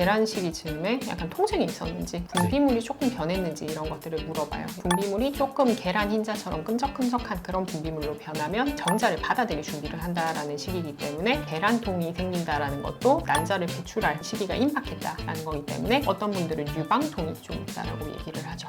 배란 시기 즈음에 약간 통증이 있었는지, 분비물이 조금 변했는지 이런 것들을 물어봐요. 분비물이 조금 계란 흰자처럼 끈적끈적한 그런 분비물로 변하면 정자를 받아들일 준비를 한다라는 시기이기 때문에 배란통이 생긴다라는 것도 난자를 배출할 시기가 임박했다라는 거기 때문에 어떤 분들은 유방통이 좀 있다라고 얘기를 하죠.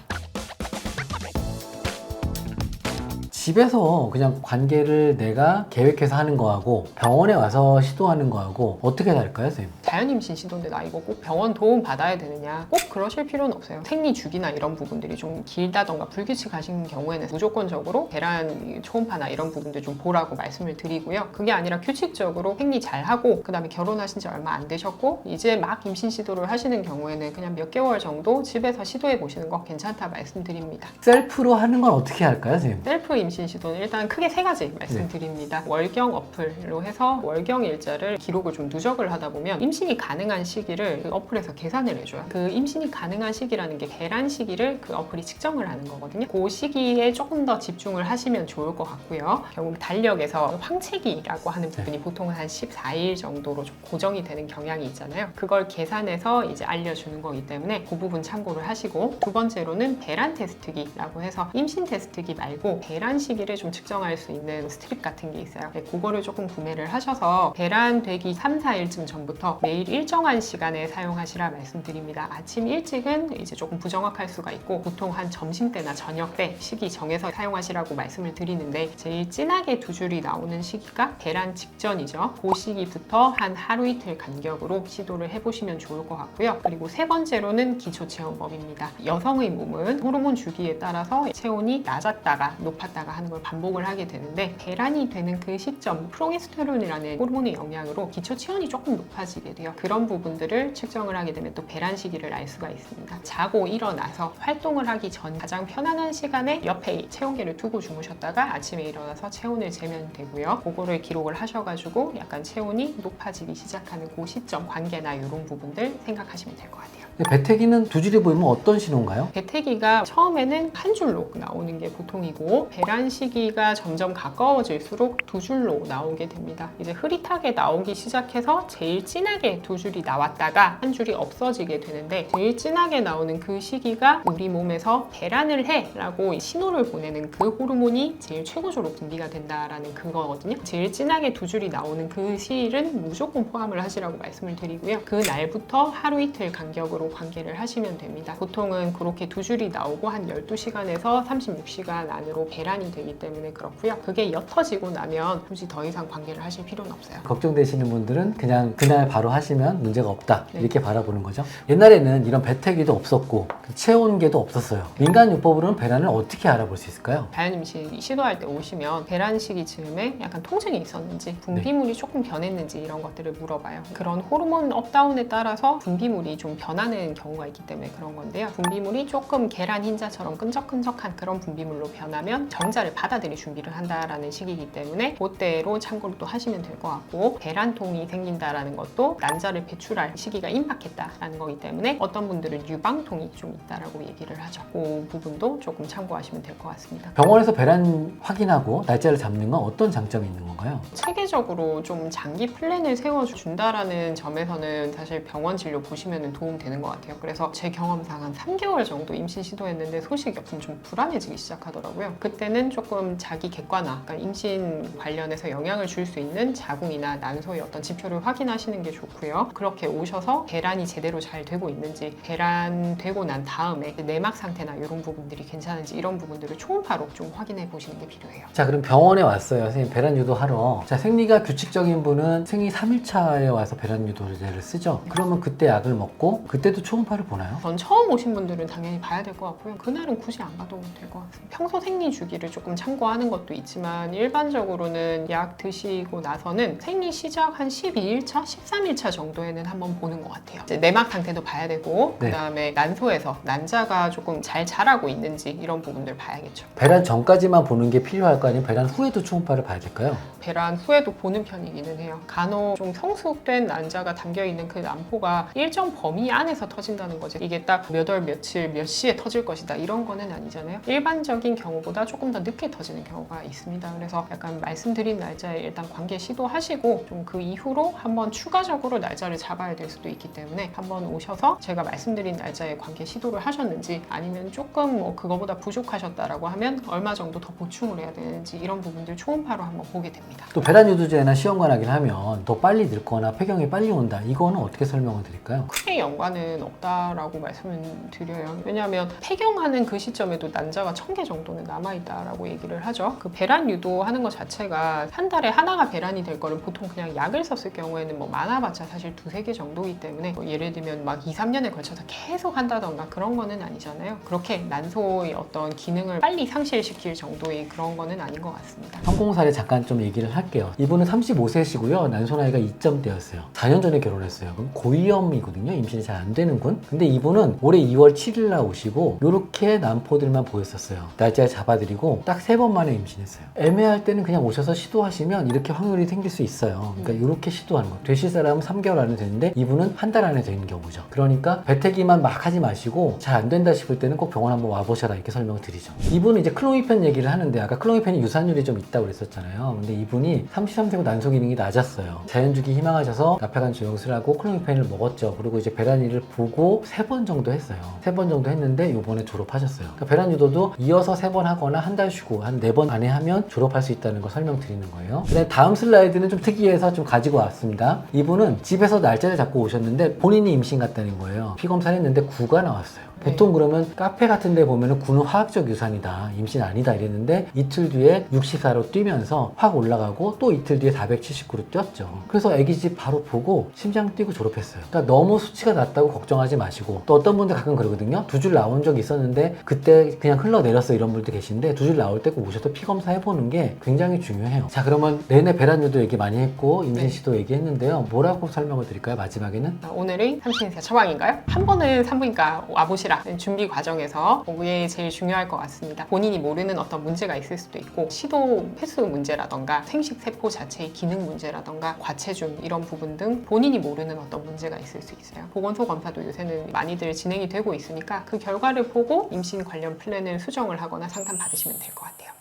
집에서 그냥 관계를 내가 계획해서 하는 거하고 병원에 와서 시도하는 거하고 어떻게 다를까요, 선생님? 자연 임신 시도인데 나 이거 꼭 병원 도움 받아야 되느냐, 꼭 그러실 필요는 없어요. 생리 주기나 이런 부분들이 좀 길다던가 불규칙하신 경우에는 무조건적으로 배란 초음파나 이런 부분들 좀 보라고 말씀을 드리고요. 그게 아니라 규칙적으로 생리 잘 하고 그 다음에 결혼하신 지 얼마 안 되셨고 이제 막 임신 시도를 하시는 경우에는 그냥 몇 개월 정도 집에서 시도해 보시는 거 괜찮다 말씀드립니다. 셀프로 하는 건 어떻게 할까요, 선생님? 셀프 임신 시도는 일단 크게 세 가지 말씀드립니다. 월경 어플로 해서 월경 일자를 기록을 좀 누적을 하다 보면 임신이 가능한 시기를 그 어플에서 계산을 해줘요. 그 임신이 가능한 시기라는 게 배란 시기를 그 어플이 측정을 하는 거거든요. 그 시기에 조금 더 집중을 하시면 좋을 것 같고요. 결국 달력에서 황체기라고 하는 부분이 보통 한 14일 정도로 좀 고정이 되는 경향이 있잖아요. 그걸 계산해서 이제 알려주는 거기 때문에 그 부분 참고를 하시고, 두 번째로는 배란 테스트기라고 해서 임신 테스트기 말고 배란 시기를 좀 측정할 수 있는 스트립 같은 게 있어요. 그거를 조금 구매를 하셔서 배란 되기 3, 4일쯤 전부터 매일 일정한 시간에 사용하시라 말씀드립니다. 아침 일찍은 이제 조금 부정확할 수가 있고 보통 한 점심때나 저녁때 시기 정해서 사용하시라고 말씀을 드리는데, 제일 진하게 두 줄이 나오는 시기가 배란 직전이죠. 그 시기부터 한 하루 이틀 간격으로 시도를 해보시면 좋을 것 같고요. 그리고 세 번째로는 기초체온법입니다. 여성의 몸은 호르몬 주기에 따라서 체온이 낮았다가 높았다가 하는 걸 반복을 하게 되는데, 배란이 되는 그 시점 프로게스테론이라는 호르몬의 영향으로 기초 체온이 조금 높아지게 돼요. 그런 부분들을 측정을 하게 되면 또 배란 시기를 알 수가 있습니다. 자고 일어나서 활동을 하기 전 가장 편안한 시간에 옆에 체온계를 두고 주무셨다가 아침에 일어나서 체온을 재면 되고요. 그거를 기록을 하셔가지고 약간 체온이 높아지기 시작하는 그 시점 관계나 이런 부분들 생각하시면 될 것 같아요. 배태기는 두 줄이 보이면 어떤 신호인가요? 배태기가 처음에는 한 줄로 나오는 게 보통이고 배란 시기가 점점 가까워질수록 두 줄로 나오게 됩니다. 이제 흐릿하게 나오기 시작해서 제일 진하게 두 줄이 나왔다가 한 줄이 없어지게 되는데, 제일 진하게 나오는 그 시기가 우리 몸에서 배란을 해 라고 신호를 보내는 그 호르몬이 제일 최고조로 분비가 된다라는 그거거든요. 제일 진하게 두 줄이 나오는 그 시일은 무조건 포함을 하시라고 말씀을 드리고요. 그 날부터 하루 이틀 간격으로 관계를 하시면 됩니다. 보통은 그렇게 두 줄이 나오고 한 12시간에서 36시간 안으로 배란이 되기 때문에 그렇고요. 그게 옅어지고 나면 굳이 더 이상 관계를 하실 필요는 없어요. 걱정되시는 분들은 그냥 그날 바로 하시면 문제가 없다, 네. 이렇게 바라보는 거죠. 옛날에는 이런 배태기도 없었고 체온계도 없었어요. 민간요법으로는 배란을 어떻게 알아볼 수 있을까요? 자연 임신 시도할 때 오시면 배란 시기 즈음에 약간 통증이 있었는지, 분비물이 조금 변했는지 이런 것들을 물어봐요. 그런 호르몬 업다운에 따라서 분비물이 좀 변하는 경우가 있기 때문에 그런 건데요. 분비물이 조금 계란 흰자처럼 끈적끈적한 그런 분비물로 변하면 정자를 받아들일 준비를 한다라는 시기이기 때문에 그때로 참고를 또 하시면 될 것 같고, 배란통이 생긴다라는 것도 난자를 배출할 시기가 임박했다라는 거기 때문에 어떤 분들은 유방통이 좀 있다라고 얘기를 하죠. 그 부분도 조금 참고하시면 될 것 같습니다. 병원에서 배란 확인하고 날짜를 잡는 건 어떤 장점이 있는 건가요? 체계적으로 좀 장기 플랜을 세워준다라는 점에서는 사실 병원 진료 보시면 도움 되는 것 같아요. 그래서 제 경험상 한 3개월 정도 임신 시도했는데 소식이 없으면 좀 불안해지기 시작하더라고요. 그때는 조금 자기 객관화, 그러니까 임신 관련해서 영향을 줄 수 있는 자궁이나 난소의 어떤 지표를 확인하시는 게 좋고요. 그렇게 오셔서 배란이 제대로 잘 되고 있는지, 배란 되고 난 다음에 내막 상태나 이런 부분들이 괜찮은지 이런 부분들을 초음파로 좀 확인해 보시는 게 필요해요. 자, 그럼 병원에 왔어요. 선생님, 배란 유도하러. 자, 생리가 규칙적인 분은 생리 3일차에 와서 배란 유도제를 쓰죠. 그러면 그때 약을 먹고 그때도 초음파를 보나요? 전 처음 오신 분들은 당연히 봐야 될 것 같고요. 그날은 굳이 안 가도 될 것 같습니다. 평소 생리 주기를 조금 참고하는 것도 있지만 일반적으로는 약 드시고 나서는 생리 시작 한 12일차, 13일차 정도에는 한번 보는 것 같아요. 이제 내막 상태도 봐야 되고 네. 그다음에 난소에서 난자가 조금 잘 자라고 있는지 이런 부분들 봐야겠죠. 배란 전까지만 보는 게 필요할까요? 아니면 배란 후에도 초음파를 봐야 될까요? 배란 후에도 보는 편이기는 해요. 간혹 좀 성숙된 난자가 담겨있는 그 난포가 일정 범위 안에서 터진다는 거지. 이게 딱 몇 월 며칠 몇 시에 터질 것이다 이런 거는 아니잖아요. 일반적인 경우보다 조금 더 늦게 터지는 경우가 있습니다. 그래서 약간 말씀드린 날짜에 일단 관계 시도하시고 좀 그 이후로 한번 추가적으로 서로 날짜를 잡아야 될 수도 있기 때문에 한번 오셔서 제가 말씀드린 날짜에 관계 시도를 하셨는지, 아니면 조금 뭐 그거보다 부족하셨다라고 하면 얼마 정도 더 보충을 해야 되는지, 이런 부분들 초음파로 한번 보게 됩니다. 또 배란유두제나 시험관 확인하면 더 빨리 늙거나 폐경이 빨리 온다. 이거는 어떻게 설명을 드릴까요? 크게 연관은 없다라고 말씀을 드려요. 왜냐하면 폐경하는 그 시점에도 난자가 1000개 정도는 남아있다라고 얘기를 하죠. 그 배란 유도하는 것 자체가 한 달에 하나가 배란이 될 거를 보통 그냥 약을 썼을 경우에는 뭐 많아봤자 사실 2-3개 정도이기 때문에 뭐 예를 들면 막 2-3년에 걸쳐서 계속 한다던가 그런 거는 아니잖아요. 그렇게 난소의 어떤 기능을 빨리 상실시킬 정도의 그런 거는 아닌 것 같습니다. 성공 사례 잠깐 좀 얘기를 할게요. 이분은 35세시고요. 난소 나이가 2점대였어요. 4년 전에 결혼했어요. 그럼 고위험이거든요. 임신이 잘 안 되는 군. 근데 이분은 올해 2월 7일 날 오시고 이렇게 난포들만 보였었어요. 날짜를 잡아드리고 딱 3번 만에 임신했어요. 애매할 때는 그냥 오셔서 시도하시면 이렇게 확률이 생길 수 있어요. 그러니까 이렇게 시도하는 거예요. 되실 사람은 3개월 안에 되는데 이분은 한 달 안에 되는 경우죠. 그러니까 배태기만 막 하지 마시고 잘 안 된다 싶을 때는 꼭 병원 한번 와보셔라, 이렇게 설명을 드리죠. 이분은 이제 클로미펜 얘기를 하는데, 아까 클로미펜이 유산율이 좀 있다고 그랬었잖아요. 근데 이분이 33세고 난소 기능이 낮았어요. 자연주기 희망하셔서 나페간 조영술하고 클로미펜을 먹었죠. 그리고 이제 배란이를 보고 3번 정도 했어요. 3번 정도 했는데 요번에 졸업하셨어요. 그러니까 배란 유도도 이어서 3번 하거나 한 달 쉬고 한 4번 안에 하면 졸업할 수 있다는 걸 설명드리는 거예요. 그다음에 다음 슬라이드는 좀 특이해서 좀 가지고 왔습니다. 이분은 집에서 날짜를 잡고 오셨는데 본인이 임신 같다는 거예요. 피검사를 했는데 9가 나왔어요. 보통 그러면 카페 같은 데 보면은 9는 화학적 유산이다, 임신 아니다 이랬는데 이틀 뒤에 64로 뛰면서 확 올라가고 또 이틀 뒤에 479로 뛰었죠. 그래서 애기 집 바로 보고 심장 뛰고 졸업했어요. 그러니까 너무 수치가 낮다고 걱정하지 마시고, 또 어떤 분들 가끔 그러거든요. 2줄 나온 적이 있었는데 그때 그냥 흘러내렸어, 이런 분들 계신데 2줄 나올 때 꼭 오셔서 피검사 해보는 게 굉장히 중요해요. 자, 그러면 내내 배란유도 얘기 많이 했고 임신 시도 얘기했는데요. 뭐라고 설명을 드릴까요, 마지막에는? 오늘의 삼신인사 처방인가요? 한 번은 산부인과 와보시라. 준비 과정에서 그게 제일 중요할 것 같습니다. 본인이 모르는 어떤 문제가 있을 수도 있고, 시도 횟수 문제라던가 생식 세포 자체의 기능 문제라던가 과체중 이런 부분 등 본인이 모르는 어떤 문제가 있을 수 있어요. 보건소 검사도 요새는 많이들 진행이 되고 있으니까 그 결과를 보고 임신 관련 플랜을 수정을 하거나 상담 받으시면 될 것 같아요.